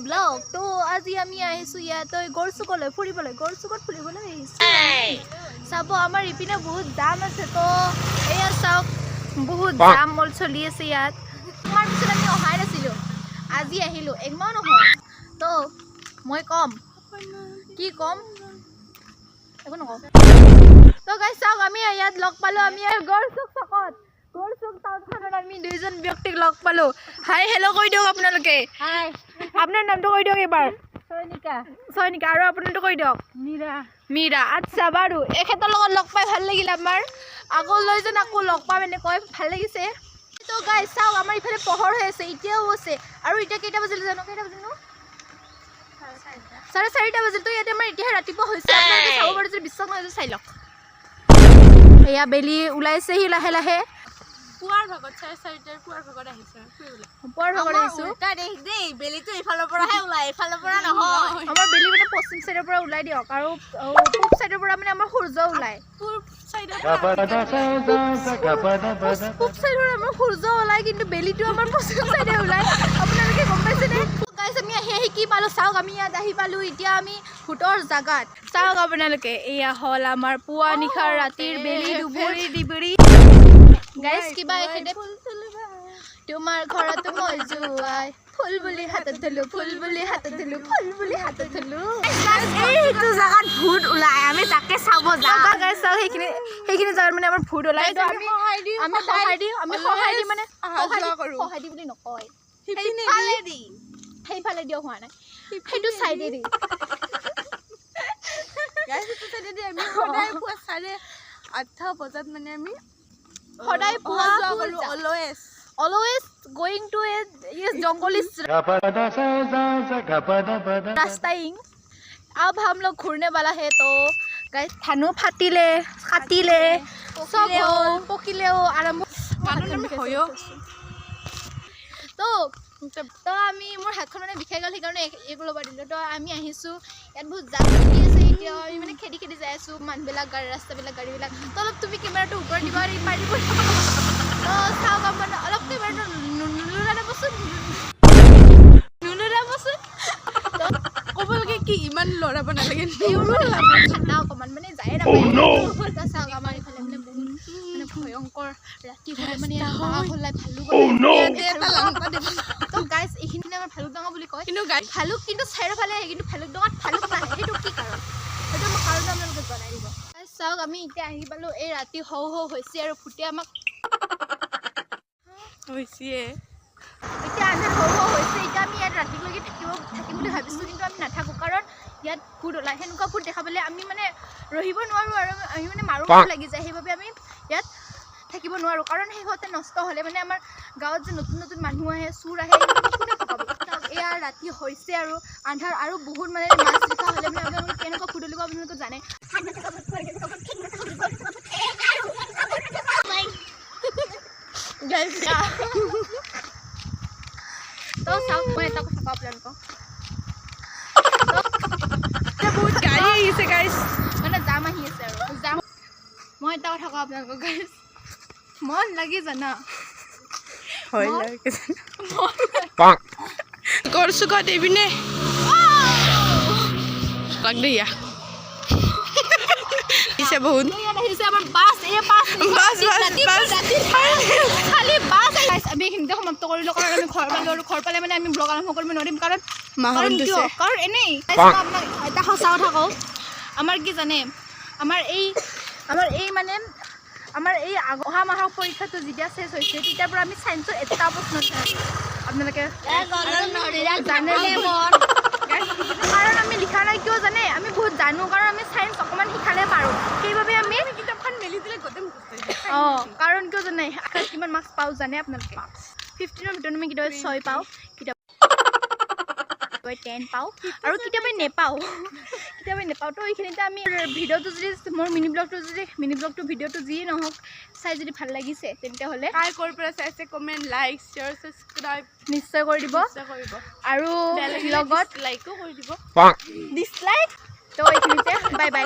blog তো আজি আমি আহিছো ইয়াত গড়চুকলৈ ফুৰিবলৈ গড়চুকত ফুৰিবলৈ আহিছো চাব আমাৰ ইপিনে বহুত দাম আছে তো এয়া চাওক বহুত দাম মল চলি আছে ইয়াত আমাৰ পিছত আমি অহাই নাছিলো আজি আহিলো একমাহ নহয় তো মই কম কি কম একো নকওঁ তো গাইছ চাওক আমি ইয়াত লগ পালো আমি গড়চুক চকত গড়চুক টাউনখনত আমি দুইজন ব্যক্তিক লগ পালো হাই হেল্ল কৈ দিয়ক আপোনালোকে হাই আপোনাৰ নামটো কৈ দিয়ক এবাৰ সৈনিকা আৰু আপোনাৰটো কৈ দিয়ক মীৰা আচ্ছা বাৰু এখেতৰ লগত লগ পাই ভাল লাগিল আমাৰ আগলৈ যেন আকৌ লগ পাম এনেকৈ ভাল লাগিছে তো গাইছ চাওক আমাৰ ইফালে পোহৰ হৈ আছে এতিয়াও আছে আৰু এতিয়া কেইটা বাজিল জানো কেইটা বাজিল নো 4:30 বাজিল তো ইয়াতে আমাৰ এতিয়া ৰাতিপুৱা হৈছে আপোনালোকে চাব পাৰে যদি বিশ্বাস নহয় চাই লওক এয়া বেলি ওলাইছেহি লাহে লাহে পুৱাৰ ভাগত 4:30 পুৱাৰ ভাগত আহিছে পুৱাৰ ভাগত আহিছো তা দেখ দেই বেলিটো ইফালৰ পৰাহে ওলাই ইফালৰ পৰা নহয় আমাৰ বেলি মানে পশ্চিম সাইডৰ পৰা ওলাই দিয়ক আৰু পূব সাইডৰ পৰা মানে আমাৰ সূৰ্য ওলাই পূব সাইডৰ পূব সাইডৰ আমাৰ সূৰ্য ওলাই কিন্তু বেলিটো আমাৰ পশ্চিম সাইডে ওলাই আপোনালোকে গম পাইছে নে গাইস আমি আহি কি পালো চাওক আমি ইয়াত আহি পালো এতিয়া আমি ভূতৰ জাগাত চাওক আপোনালোকে এয়া হল আমাৰ পুৱা নিশাৰ ৰাতিৰ বেলি দুবৰি দিবৰি গাইস কিবা এখেতে তোমাৰ ঘৰত মই জুৱাই ফুল বুলি হাতত ধলো ফুল বুলি হাতত ধলো ফুল বুলি হাতত ধলো এইটো জাগাত ভূত ওলাই আমি তাকে চাব যাও গাইস চাও সেইখিনি জাগাত মানে আমাৰ ভূত ওলাই তো আমি সহায় দি মানে সহায় দি বুলি নকয় সেইফালে দিও হোৱা নাই সেইটো সাইডে দি গাইস সেইটো সাইডে দি আমি সদায় পুৱা 8:30 বজাত মানে আমি সদায় পুৱা always going to a yes जंगली रास्ताइंग अब हम लोग घूरने वाला है तो गाइस थानो फाटिले काटिले सब पकिलेও आरंभ হয়ো তো আমি মোৰ হাতখন মানে বিষাই গল সেইকাৰণে এগুলো বাৰ দিলো তো আমি আহিছো ইয়াত বহুত জাম লাগি আছে এতিয়া আমি মানে খেদি খেদি যাই আছো মানবিলাক গাড়ী ৰাস্তাবিলাক গাড়ীবিলাক তো অলপ তুমি কেমেৰাটো ওপৰত দিবা পাৰিব তো চাওক মানে অলপ কেমেৰাটো নুনুৰাবচোন তো ক'বলকে কি ইমান লৰাব নালাগে ঠাণ্ডা অকমান মানে যায় নাপায় চাওক আমাৰ ইফালে মানে বহুত মানে ভয়ংকৰ ৰাতি হ'লে মানে হলাই ভালুক তো গাইস এইখিনি আমাৰ ভালুক ডঙা বুলি কয় কিন্তু ভালুক কিন্তু চাৰিওফালে আহে কিন্তু ভালুক ডঙাত ভালুক নাহে সেইটো কি কাৰণ সেইটো মই কাৰণ আপোনালোকে জনাই দিব চাওক আমি এতিয়া আহি পালো এই ৰাতি হৌ হৌ হৈছে আৰু ফুটে আমাক হৈছে এতিয়া আন্ধাৰ হৌ হৌ হৈছে এতিয়া আমি ইয়াত ৰাতিলৈকে থাকিম বুলি ভাবিছোঁ কিন্তু আমি নাথাকোঁ কাৰণ ইয়াত ভূত ওলায় সেনেকুৱা ভূত দেখা পালে আমি মানে ৰহিব নোৱাৰোঁ আৰু আমি মানে মাৰো লাগি যায় সেইবাবে আমি ইয়াত থাকিব নোৱাৰোঁ কাৰণ শেষতে নষ্ট হ'লে মানে আমাৰ গাঁৱত যে নতুন নতুন মানুহ আহে চুৰ আহে এয়া ৰাতি হৈছে আৰু আন্ধাৰ আৰু বহুত মানে মাছ লিখা হ'লে মানে আপোনালোকে কেনেকুৱা ভূত ওলাব আপোনালোকে জানে তো চাওক মই এটা কথা কওঁ আপোনালোকক বহুত গাড়ী আহিছে গাইছ মানে জাম আহি আছে আৰু জাম মই এটা কথা কওঁ আপোনালোকক গাইছ মন লাগি জানা হয় লাগে গড়চুকত এইপিনে লাগ দিয়া দিছে বহুত আহিছে আমাৰ বাছ খালি বাছ আমি এইখিনিতে সমাপ্ত কৰিলোঁ কাৰণ আমি ঘৰ পালোঁ আৰু ঘৰ পালে মানে আমি ব্লগ আৰম্ভ কৰিব নোৱাৰিম কাৰণ এনেই আপোনাক এটা সঁচা কথা কওঁ আমাৰ কি জানে আমাৰ এই অহা মাহৰ পৰীক্ষাটো যেতিয়া শেষ হৈছে তেতিয়াৰ পৰা আমি চায়েন্সৰ এটা প্ৰশ্ন আপোনালোকে জানে কাৰণ আমি লিখা নাই কিয় জানে আমি বহুত জানো কাৰণ আমি চায়েন্স অকণমান শিকালে পাৰোঁ সেইবাবে আমি কিতাপখন মেলি দিলে গোটেই কাৰণ কিয় জানে কিমান মাৰ্কছ পাওঁ জানে আপোনালোকে 15ৰ ভিতৰত আমি কেতিয়াবা 6 পাওঁ কেতিয়াবা 10 পাওঁ আৰু কেতিয়াবা নেপাওঁ তো এইখিনিতে আমি ভিডিঅ'টো যদি মোৰ মিনি ব্লগটো ভিডিঅ'টো যিয়ে নহওক চাই যদি ভাল লাগিছে তেতিয়াহ'লে ক'ৰ পৰা চাইছে কমেণ্ট লাইক শ্বেয়াৰ ছাবস্ক্ৰাইব নিশ্চয় কৰি দিব আৰু লগত লাইকো কৰি দিব ডিছলাইক তো এইখিনিতে বাই বাই